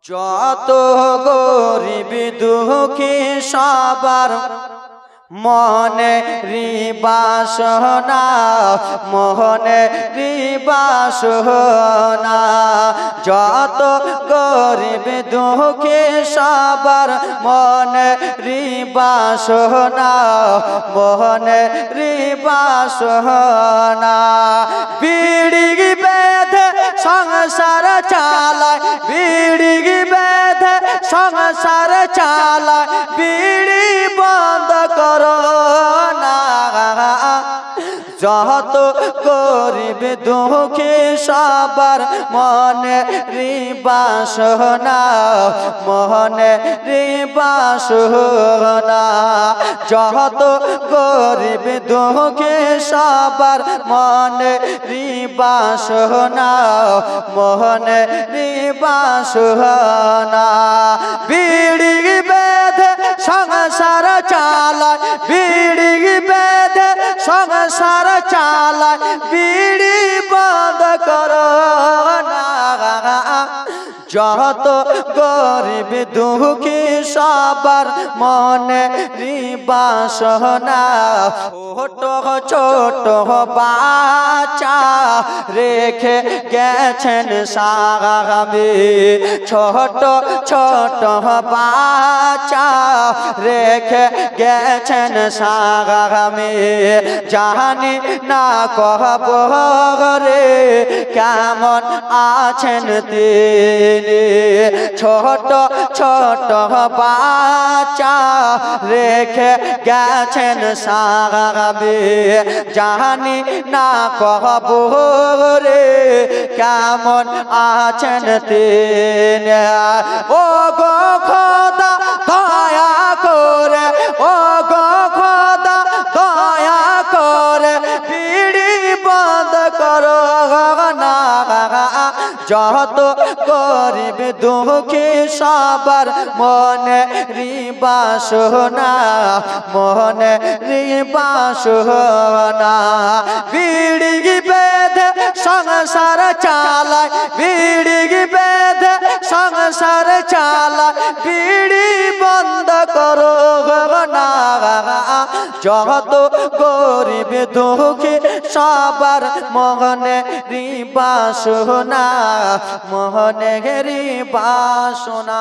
যত গরিব দুঃখী সবার মনে বাসনা, মনে বাসনা। যত গরিব দুঃখী সবার মনে বাসনা, মনে বাসনা। বিড়ি বেঁধে সংসার চালায়, বিড়ি বেঁধে সংসার চালায়, বিড়ি বন্ধ করো না। যত গরিব দুঃখী সবার মনে বাসনা, মনে বাসনা। যত গরিব দুঃখী সবার মনে বাসনা, মনে বাসনা। বিড়ি বেঁধে সংসার চালায়, বিড়ি বেঁধে সংসার চালায়, বিড়ি বন্ধ করো না। যত গরিব দুঃখী সবার মনে বাসনা। ছোট ছোট বাচ্চা রেখে গেছেন স্বামী, ছোট ছোট বাচ্চা রেখে গেছেন স্বামী। জানি না কবরে কেমন আছেন তিনি। ছোট ছোট বাচ্চা রেখে গেছেন স্বামী, জানি না কবরে কেমন আছেন তিনি। ও গো খোদা দয়া করে, ও গো খোদা দয়া করে, বিড়ি বন্ধ করো না। যত গরিব দুঃখী সবার মনে বাসনা, মনে বাসনা। বিড়ি বেঁধে সংসার চালায়, বিড়ি বেঁধে সংসার চালায়, বিড়ি বন্ধ করো না। যত গরিব দুঃখী সবার মনে বাসনা, মনে বাসনা।